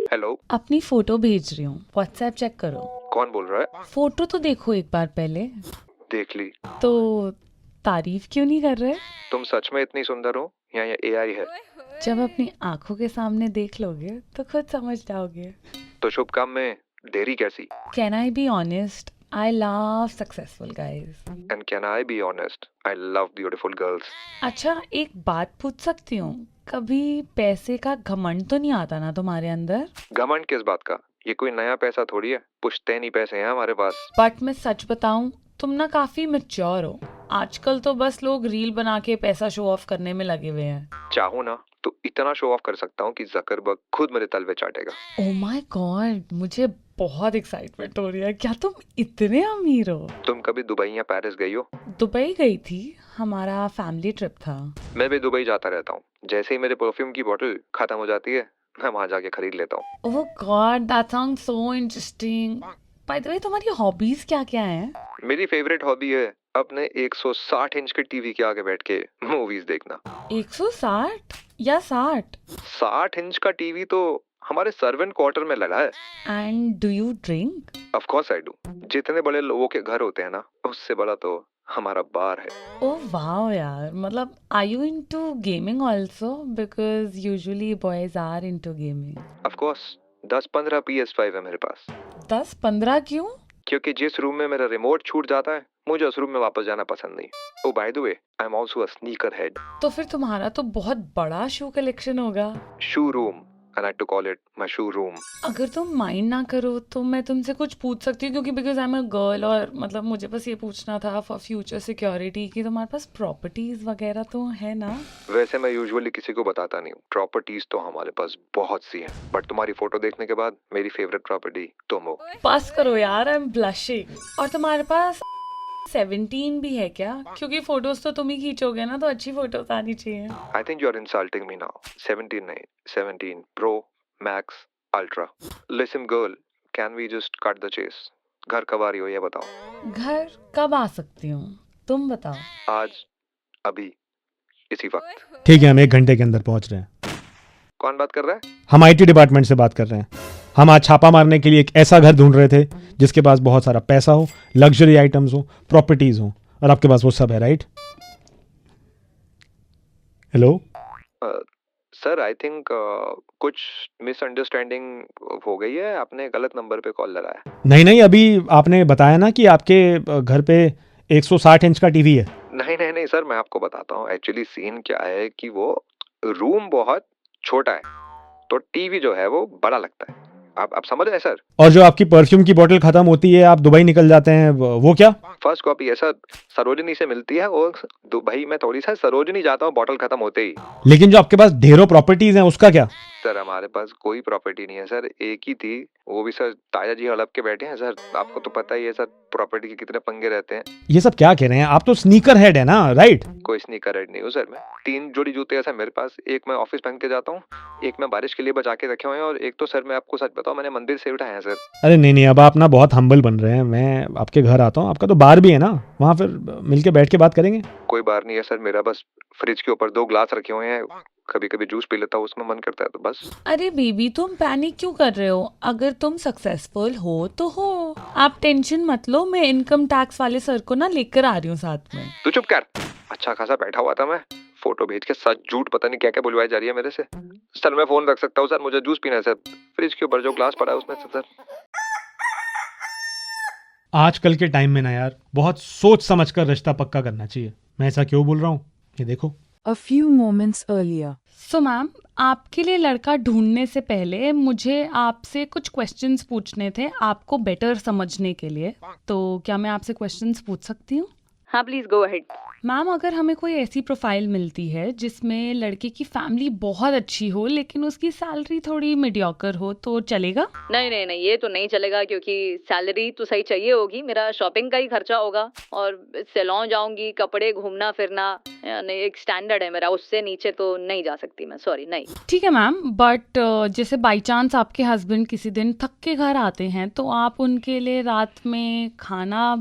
Hello. अपनी photo भेज रही हूँ, व्हाट्सएप चेक करो। कौन बोल रहा है? फोटो तो देखो एक बार पहले। देख ली। तो तारीफ क्यों नहीं कर रहे? तुम सच में इतनी सुंदर हो या ये एआई है? जब अपनी आंखों के सामने देख लोगे तो खुद समझ जाओगे। तो शुभ काम में देरी कैसी? Can I be honest, I love successful guys. And can I be honest, I love beautiful girls. अच्छा, एक बात पूछ सकती हूँ? कभी पैसे का घमंड तो नहीं आता ना तुम्हारे अंदर? घमंड किस बात का? ये कोई नया पैसा थोड़ी है, पुश्तैनी पैसे हैं हमारे पास। बट मैं सच बताऊं, तुम ना काफी मैच्योर हो। आजकल तो बस लोग रील बना के पैसा शो ऑफ करने में लगे हुए हैं। चाहूँ ना तो इतना शो ऑफ कर सकता हूँ कि जकरबर्ग खुद मेरे तलवे चाटेगा। ओह माय गॉड, मुझे बहुत एक्साइटमेंट हो रही है। क्या तुम इतने अमीर हो? तुम कभी दुबई या पेरिस गई हो? दुबई गई थी, हमारा फैमिली ट्रिप था। मैं भी दुबई जाता रहता हूँ। जैसे ही मेरे परफ्यूम की बोतल खत्म हो जाती है, मैं वहां जाके खरीद लेता हूँ। Oh god, that sounds so interesting. By the way, तुम्हारी हॉबीज क्या क्या हैं? मेरी फेवरेट हॉबी है अपने 160 इंच के टीवी के आगे बैठ के मूवीज देखना। 160 या 60? 60 इंच का टीवी तो हमारे सर्वेंट क्वार्टर में लगा है। And do you drink? Of course I do. जितने बड़े लोगों के घर होते हैं ना, उससे बड़ा तो हमारा बार है। ओह वाओ यार, मतलब are you into gaming also? Because usually boys are into gaming. Of course 10-15 PS5 है मेरे पास। 10-15 क्यों? क्योंकि जिस रूम में मेरा रिमोट छूट जाता है, मुझे उस रूम में वापस जाना पसंद नहीं। Oh by the way, I am also a sneaker head. तो फिर तुम्हारा तो बहुत बड़ा शू कलेक्शन होगा। Shoe room, I like to call it my shoe room. अगर तुम माइंड ना करो तो मैं तुमसे कुछ पूछ सकती हूँ, क्योंकि because I am a girl और मतलब मुझे बस ये पूछना था फॉर फ्यूचर सिक्योरिटी कि तुम्हारे पास प्रॉपर्टीज वगैरह तो है ना? वैसे मैं यूजुअली किसी को बताता नहीं हूँ। प्रॉपर्टीज तो हमारे पास बहुत सी हैं, बट तुम्हारी फोटो देखने के बाद मेरी फेवरेट प्रॉपर्टी तुम हो। पास करो यार, आई एम ब्लशिंग। और तुम्हारे पास 17 भी है क्या? क्योंकि फोटोज तो तुम ही खींचोगे ना, तो अच्छी फोटोज आनी चाहिए। I think you are insulting me now. 17 नहीं, 17 pro max ultra. Listen girl, can we just cut the chase? घर कब आ रही हो ये बताओ। घर कब आ सकती हूँ, तुम बताओ। आज, अभी, इसी वक्त। ठीक है, हम 1 घंटे के अंदर पहुंच रहे हैं। कौन बात कर रहा है? हम आईटी डिपार्टमेंट से बात कर रहे हैं। हम आज छापा मारने के लिए एक ऐसा घर ढूंढ रहे थे जिसके पास बहुत सारा पैसा हो, लग्जरी आइटम्स हो, प्रॉपर्टीज हो, और आपके पास वो सब है, right? Hello? Sir I think कुछ मिसअंडरस्टैंडिंग हो गई है। आपने गलत नंबर पे कॉल लगाया। नहीं नहीं, अभी आपने बताया ना कि आपके घर पे 160 इंच का टीवी है। नहीं नहीं नहीं सर, मैं आपको बताता हूँ। एक्चुअली सीन क्या है कि वो रूम बहुत छोटा है, तो टीवी जो है वो बड़ा लगता है। आप समझ रहे हैं सर? और जो आपकी परफ्यूम की बोतल खत्म होती है, आप दुबई निकल जाते हैं, वो क्या? फर्स्ट कॉपी है सर, सरोजनी से मिलती है। और दुबई में थोड़ी सा सरोजनी जाता हूँ बॉटल खत्म होते ही। लेकिन जो आपके पास ढेरों प्रॉपर्टीज हैं, उसका क्या? सर हमारे पास कोई प्रॉपर्टी नहीं है सर, एक ही थी, वो भी सर ताया जी हड़प के बैठे हैं सर। आपको तो पता ही है सर, प्रॉपर्टी के कितने पंगे रहते हैं। ये सब क्या कह रहे हैं? आप तो स्नीकर हेड है ना, राइट? कोई स्नीकर हेड नहीं हूँ सर मैं। 3 जोड़ी जूते हैं सर मेरे पास। एक मैं ऑफिस पहन के जाता हूँ, एक मैं बारिश के लिए बचा के रखे हुए हैं, और एक तो सर मैं आपको सच बताऊँ, मैंने मंदिर से उठाए हैं सर। अरे नहीं नहीं, अब आप ना बहुत हम्बल बन रहे हैं। मैं आपके घर आता हूँ, आपका तो बार भी है ना, वहाँ फिर मिलके बैठ के बात करेंगे। कोई बार नहीं है सर मेरा, बस फ्रिज के ऊपर 2 ग्लास रखे हुए हैं। कभी कभी जूस पी लेता हूँ, उसमें मन करता है तो बस। अरे बेबी, तुम पैनिक क्यों कर रहे हो? अगर तुम सक्सेसफुल हो तो हो, आप टेंशन मत लो। मैं इनकम टैक्स वाले सर को ना लेकर आ रही हूँ साथ में। तू चुप कर। अच्छा खासा बैठा हुआ था मैं, फोटो भेज के सच झूठ पता नहीं क्या क्या बुलवाई जा रही है मेरे से। सर मैं फोन रख सकता हूँ सर, मुझे जूस पीना है सर। फ्रिज के ऊपर जो ग्लास पड़ा है उसमें से सर। आजकल के टाइम में ना यार, बहुत सोच समझ कर रिश्ता पक्का करना चाहिए। मैं ऐसा क्यों बोल रहा हूँ, ये देखो। A few moments earlier. So ma'am, आपके लिए लड़का ढूंढने से पहले मुझे आपसे कुछ क्वेश्चंस पूछने थे, आपको बेटर समझने के लिए। तो क्या मैं आपसे क्वेश्चंस पूछ सकती हूँ? हाँ प्लीज गो अहेड। मैम, अगर हमें कोई ऐसी प्रोफाइल मिलती है जिसमें लड़के की फैमिली बहुत अच्छी हो लेकिन उसकी सैलरी थोड़ी मीडियोकर हो, तो चलेगा? नहीं नहीं नहीं, ये तो नहीं चलेगा, क्योंकि सैलरी तो सही चाहिए होगी। मेरा शॉपिंग का ही खर्चा होगा, और सैलून जाऊंगी, कपड़े घूमना फिरना, यानी एक स्टैंडर्ड है मेरा, उससे नीचे तो नहीं जा सकती मैं। सॉरी, नहीं। ठीक है मैम, बट जैसे बाई चांस आपके हस्बैंड किसी दिन थक के घर आते हैं, तो आप उनके लिए रात में खाना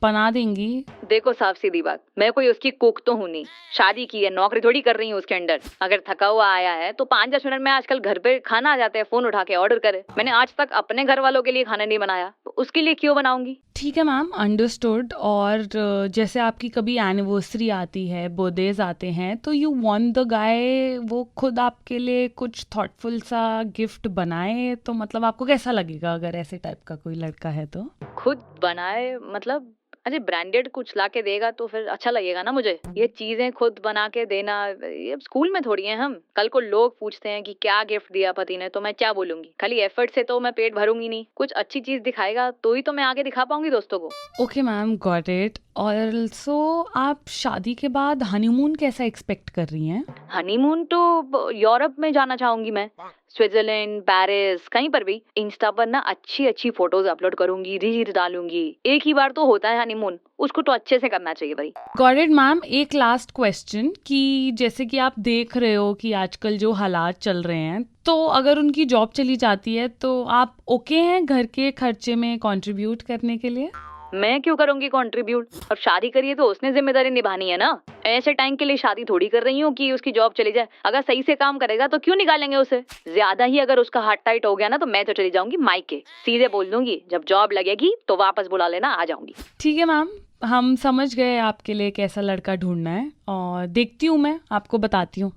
बना देंगी? देखो साफ सीधी बात, मैं कोई उसकी कुक तो हूँ नहीं, शादी की है, नौकरी थोड़ी कर रही हूँ उसके अंडर। अगर थका हुआ आया है तो 5-10 मिनट में आजकल घर पे खाना आ जाता है, फोन उठा के ऑर्डर करे। मैंने आज तक अपने घर वालों के लिए खाना नहीं बनाया, तो उसके लिए क्यों बनाऊंगी? ठीक है मैम, अंडरस्टूड। और जैसे आपकी कभी एनिवर्सरी आती है, बर्थडेज आते हैं, तो यू वांट द गाय वो खुद आपके लिए कुछ थॉटफुल सा गिफ्ट बनाए, तो मतलब आपको कैसा लगेगा अगर ऐसे टाइप का कोई लड़का है तो? खुद बनाए मतलब? अरे ब्रांडेड कुछ ला के देगा तो फिर अच्छा लगेगा ना मुझे। ये चीजें खुद बना के देना, ये स्कूल में थोड़ी है हम। कल को लोग पूछते हैं कि क्या गिफ्ट दिया पति ने, तो मैं क्या बोलूंगी? खाली एफर्ट से तो मैं पेट भरूंगी नहीं, कुछ अच्छी चीज दिखाएगा तो ही तो मैं आगे दिखा पाऊंगी दोस्तों को। Okay ma'am, got it. Also आप शादी के बाद हनीमून कैसा एक्सपेक्ट कर रही हैं? हनीमून तो यूरोप में जाना चाहूंगी मैं, स्विट्जरलैंड, पेरिस, कहीं पर भी। इंस्टा पर ना अच्छी अच्छी फोटोज अपलोड करूंगी, रील डालूंगी। एक ही बार तो होता है हनीमून, उसको तो अच्छे से करना चाहिए भाई। Got it ma'am. एक लास्ट क्वेश्चन कि जैसे कि आप देख रहे हो कि आजकल जो हालात चल रहे हैं, तो अगर उनकी जॉब चली जाती है तो आप ओके हैं घर के खर्चे में कंट्रीब्यूट करने के लिए? मैं क्यों करूंगी कंट्रीब्यूट? अब शादी करी है तो उसने जिम्मेदारी निभानी है ना। ऐसे टाइम के लिए शादी थोड़ी कर रही हूँ कि उसकी जॉब चली जाए। अगर सही से काम करेगा तो क्यों निकालेंगे उसे? ज्यादा ही अगर उसका हाथ टाइट हो गया ना तो मैं तो चली जाऊंगी मायके। सीधे बोल दूंगी जब जॉब लगेगी तो वापस बुला लेना, आ जाऊंगी। ठीक है मैम, हम समझ गए आपके लिए कैसा लड़का ढूंढना है, और देखती हूँ, मैं आपको बताती हूँ।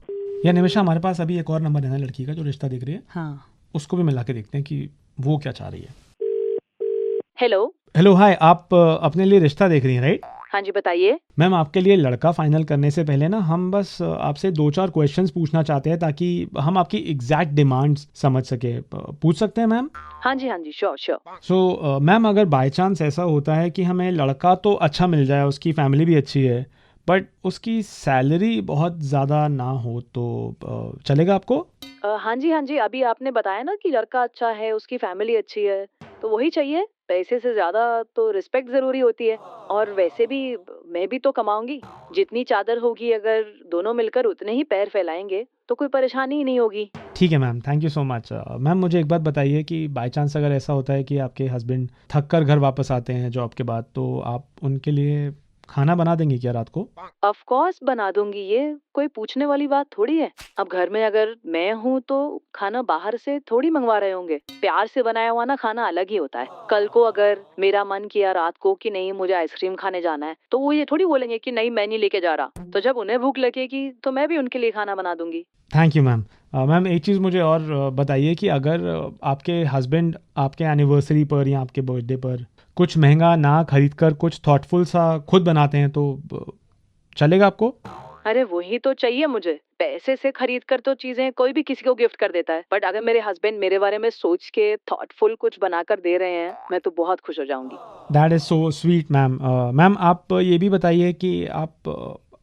या निमिषा, हमारे पास अभी एक और नंबर है ना लड़की का जो रिश्ता देख रही है, हाँ, उसको भी मिला के देखते हैं कि वो क्या चाह रही है। हेलो। हेलो, हाय। आप अपने लिए रिश्ता देख रही हैं, राइट? हाँ जी बताइए। मैम, आपके लिए लड़का फाइनल करने से पहले ना हम बस आपसे 2-4 क्वेश्चंस पूछना चाहते हैं ताकि हम आपकी एग्जैक्ट डिमांड्स समझ सके। पूछ सकते हैं मैम? हाँ जी श्योर श्योर। सो मैम, अगर बाय चांस ऐसा होता है कि हमें लड़का तो अच्छा मिल जाए, उसकी फैमिली भी अच्छी है, बट उसकी सैलरी बहुत ज़्यादा ना हो तो चलेगा आपको? हाँ जी, अभी आपने बताया ना कि लड़का अच्छा है, उसकी फैमिली अच्छी है, तो वही चाहिए। पैसे से ज्यादा तो रिस्पेक्ट जरूरी होती है। और वैसे भी मैं भी तो कमाऊंगी। जितनी चादर होगी, अगर दोनों मिलकर उतने ही पैर फैलाएंगे तो कोई परेशानी ही नहीं होगी। ठीक है ma'am, thank you so much. Ma'am, मुझे एक बात बताइए कि बाय चांस अगर ऐसा होता है कि आपके हस्बैंड थक कर घर वापस आते हैं जॉब के बाद, तो आप उनके लिए खाना बना देंगे क्या रात को? ऑफ कोर्स बना दूंगी, ये कोई पूछने वाली बात थोड़ी है। अब घर में अगर मैं हूँ तो खाना बाहर से थोड़ी मंगवा रहे होंगे। प्यार से बनाया हुआ ना खाना अलग ही होता है। कल को अगर मेरा मन किया रात को कि नहीं मुझे आइसक्रीम खाने जाना है, तो वो ये थोड़ी बोलेंगे कि नहीं मैं नहीं लेके जा रहा। तो जब उन्हें भूख लगेगी तो मैं भी उनके लिए खाना बना दूंगी। Thank you ma'am. मैम, एक चीज़ मुझे और बताइए कि अगर आपके हस्बैंड आपके एनिवर्सरी पर या आपके बर्थडे पर कुछ महंगा ना खरीद कर कुछ थॉटफुल सा खुद बनाते हैं तो चलेगा आपको? अरे वही तो चाहिए मुझे। पैसे से खरीद कर तो चीजें कोई भी किसी को गिफ्ट कर देता है, बट अगर मेरे हस्बैंड मेरे बारे में सोच के थॉटफुल कुछ बनाकर दे रहे हैं, मैं तो बहुत खुश हो जाऊंगी। That is so sweet ma'am. Ma'am, आप ये भी बताइए कि आप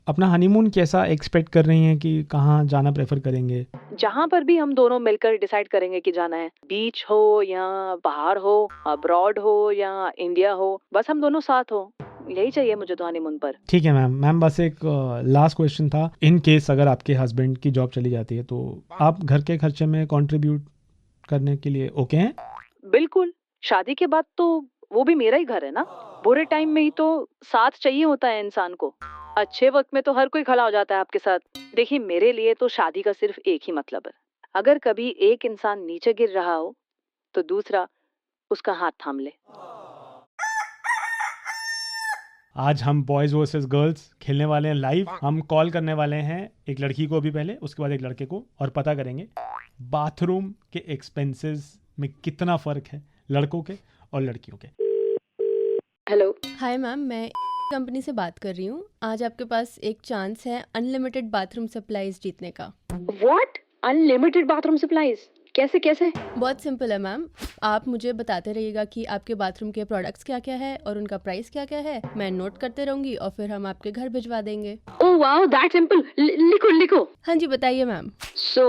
अपना हनीमून कैसा एक्सपेक्ट कर रही हैं, कि कहाँ जाना प्रेफर करेंगे? जहाँ पर भी हम दोनों मिलकर डिसाइड करेंगे कि जाना है, बीच हो या बाहर हो, अब्रॉड हो या इंडिया हो, बस हम दोनों साथ हो, यही चाहिए मुझे तो हनीमून पर। ठीक है मैम। मैम, बस एक लास्ट क्वेश्चन था। इन केस अगर आपके हस्बैंड की जॉब चली जाती है तो आप घर के खर्चे में कंट्रीब्यूट करने के लिए ओके हैं? बिल्कुल। शादी के बाद तो वो भी मेरा ही घर है ना। बुरे टाइम में ही तो साथ चाहिए होता है इंसान को। अच्छे वक्त में तो हर कोई खड़ा हो जाता है आपके साथ। देखिए मेरे लिए तो शादी का सिर्फ एक ही मतलब है, अगर कभी एक इंसान नीचे गिर रहा हो तो दूसरा उसका हाथ थाम ले। आज हम बॉयज वर्सेस गर्ल्स खेलने वाले हैं लाइव। हम कॉल करने वाले हैं एक लड़की को अभी पहले, उसके बाद एक लड़के को, और पता करेंगे बाथरूम के एक्सपेंसेस में कितना फ़र्क है लड़कों के और लड़कियों के। हेलो। हाय मैम, मैं कंपनी से बात कर रही हूँ। आज आपके पास एक चांस है अनलिमिटेड बाथरूम सप्लाईज जीतने का। व्हाट? Unlimited bathroom supplies? कैसे कैसे? बहुत सिंपल है मैम, आप मुझे बताते रहिएगा कि आपके बाथरूम के प्रोडक्ट्स क्या क्या है और उनका प्राइस क्या क्या है। मैं नोट करते रहूंगी और फिर हम आपके घर भिजवा देंगे। Oh wow, that simple. लिखो। हाँ जी बताइए ma'am. So,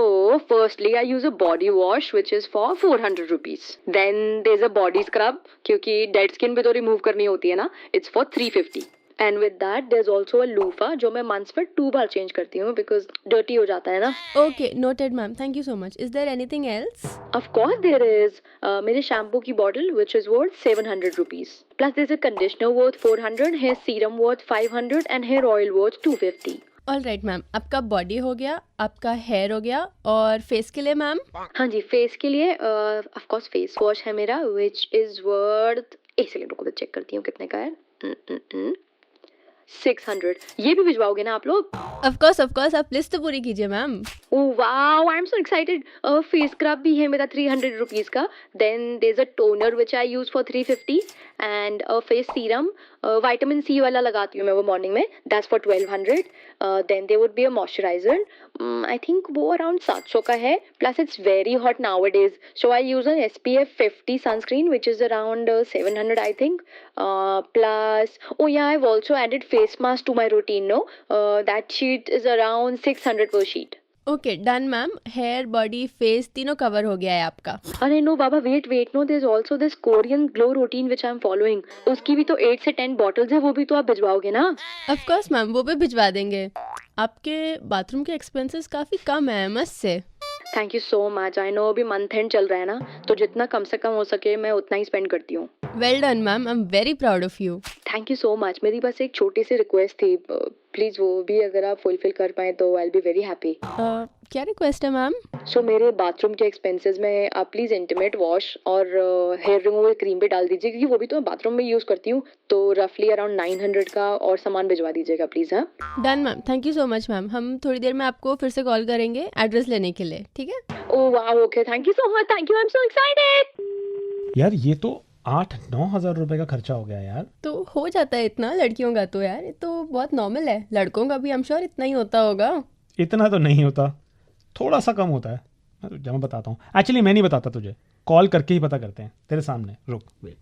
firstly, I use a body wash which is for 400 rupees. Then there's a body scrub, क्योंकि dead skin भी तो remove करनी होती है ना, it's for 350. And with that there is also a loofah जो मैं मंथ्स में 2 बार चेंज करती हूँ बिकॉज डर्टी हो जाता है ना. Okay, noted ma'am, thank you so much. Is there anything else? Of course there is. मेरे शैम्पू की bottle which is worth 700 rupees. Plus there's a conditioner worth 400, hair serum worth 500 and hair oil worth 250. All right ma'am, आपका body हो गया, आपका hair हो गया, और face के लिए मैम? हाँ जी, फेस के लिए ऑफ कोर्स फेस वॉश है मेरा which is worth, एक सेकंड रुको, मैं चेक करती हूँ कितने का है. 600. ये भी भिजवाओगे ना आप लोग? ऑफ कोर्स, आप लिस्ट तो पूरी कीजिए ma'am. Oh wow, I'm so excited. Face scrub भी है मेरा 300 rupees का. Then there's a toner which I use for 350 and a face serum. Vitamin C वाला लगाती हूँ मैं वो मॉर्निंग में. That's for 1200. Then there would be a moisturizer. I think वो around 700 का है. Plus it's very hot nowadays. So I use an SPF 50 sunscreen which is around 700 I think. Plus, oh yeah, I've also added face mask to my routine. No, that sheet is around 600 per sheet. Okay done ma'am. Hair, body, face तीनों cover हो गया है आपका. अरे no बाबा, wait no, there is also this Korean glow routine which I am following. उसकी भी तो 8 से 10 बॉटल्स है, वो भी तो आप भिजवाओगे ना? ऑफ कोर्स मैम, वो भी भिजवा देंगे. आपके बाथरूम के एक्सपेंसेस काफ़ी कम है मस्त से. Thank you so much. I know अभी मंथ एंड चल रहा है ना, तो जितना कम से कम हो सके मैं उतना ही स्पेंड करती हूँ. Well done ma'am, I am very proud of you. Thank you so much. मेरी बस एक छोटी सी रिक्वेस्ट थी, प्लीज़ वो भी अगर आप फुलफिल कर पाए तो I will be very happy. क्या रिक्वेस्ट है मैम? सो मेरे बाथरूम के एक्सपेंसेस में आप प्लीज़ इंटीमेट वॉश और हेयर रिमूवल क्रीम भी डाल दीजिए, क्योंकि वो भी तो मैं बाथरूम में यूज़ करती हूँ. तो रफली अराउंड 900 का और सामान भिजवा दीजिएगा प्लीज़. हाँ done ma'am, thank you so much ma'am. हम थोड़ी देर में आपको फिर से कॉल करेंगे एड्रेस लेने के लिए, ठीक है? Oh wow, okay, thank you so much. Thank you, I am so excited. यार ये तो 8-9 हज़ार रुपए का खर्चा हो गया यार. तो हो जाता है इतना लड़कियों का, तो यार ये तो बहुत नॉर्मल है. लड़कों का भी आई एम श्योर इतना ही होता होगा. इतना तो नहीं होता, थोड़ा सा कम होता है. जब मैं बताता हूँ, एक्चुअली मैं नहीं बताता तुझे, कॉल करके ही पता करते हैं तेरे सामने. रुक वेट.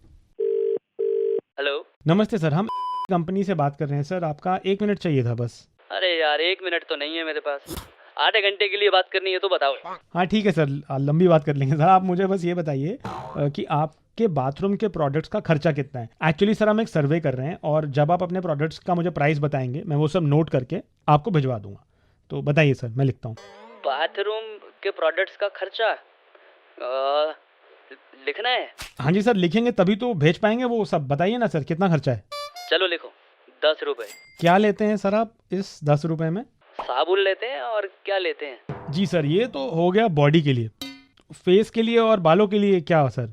हेलो. नमस्ते सर, हम कंपनी से बात कर रहे हैं सर. आपका 1 मिनट चाहिए था बस. अरे यार 1 मिनट तो नहीं है मेरे पास, आधे घंटे के लिए बात करनी है तो बताओ. हाँ ठीक है सर, लंबी बात कर लेंगे सर. आप मुझे बस ये बताइए कि आपके बाथरूम के प्रोडक्ट्स का खर्चा कितना है. एक्चुअली सर हम एक सर्वे कर रहे हैं, और जब आप अपने प्रोडक्ट्स का मुझे प्राइस बताएंगे मैं वो सब नोट करके आपको भिजवा दूंगा. तो बताइए सर, मैं लिखता हूँ. बाथरूम के प्रोडक्ट्स का खर्चा लिखना है? हाँ जी सर, लिखेंगे तभी तो भेज पाएंगे वो सब. बताइए ना सर, कितना खर्चा है. चलो लिखो, 10 रुपए. क्या लेते हैं सर आप इस 10 रुपए में? साबुन लेते हैं और क्या लेते हैं? जी सर, ये तो हो गया बॉडी के लिए. फेस के लिए और बालों के लिए क्या सर?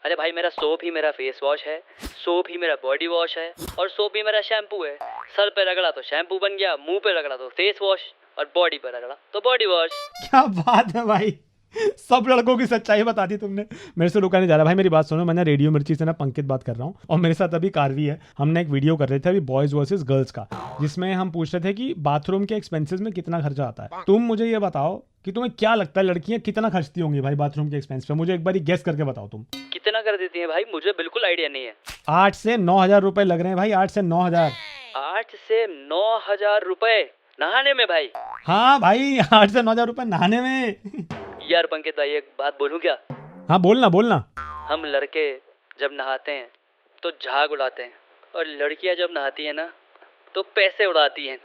अरे भाई, मेरा सोप ही मेरा फेस वॉश है, सोप ही मेरा बॉडी वॉश है, और सोप ही मेरा शैम्पू है. सर पे रगड़ा तो शैम्पू बन गया, मुंह पे रगड़ा तो फेस वॉश, और बॉडी पे रगड़ा तो बॉडी वॉश. क्या बात है भाई, सब लड़कों की सच्चाई बता दी तुमने. मेरे से रुका नहीं जा रहा भाई. मेरी बात सुनो, मैंने रेडियो मिर्ची से ना पंकित बात कर रहा हूँ, और मेरे साथ अभी कारवी है. हमने एक वीडियो कर रहे थे अभी बॉयज वर्सेस गर्ल्स का, जिसमें हम पूछ रहे थे कि बाथरूम के एक्सपेंसेस में कितना खर्चा आता है. तुम मुझे ये बताओ कि तुम्हें क्या लगता है लड़कियां कितना खर्चती होंगी भाई बाथरूम के एक्सपेंस पे. मुझे एक बार गेस करके बताओ तुम. कितना कर देती है भाई? मुझे बिल्कुल आइडिया नहीं है. 8 से 9 हजार रुपए लग रहे हैं भाई. 8 से 9 हजार. 8 से 9 हजार रुपए नहाने में भाई? हाँ भाई, 8 से 9 हजार रुपए नहाने में. यार पंकित भाई, एक बात बोलूं क्या? हाँ बोलना. हम लड़के जब नहाते हैं तो झाग उड़ाते हैं, और लड़कियां जब नहाती है ना तो पैसे उड़ाती हैं.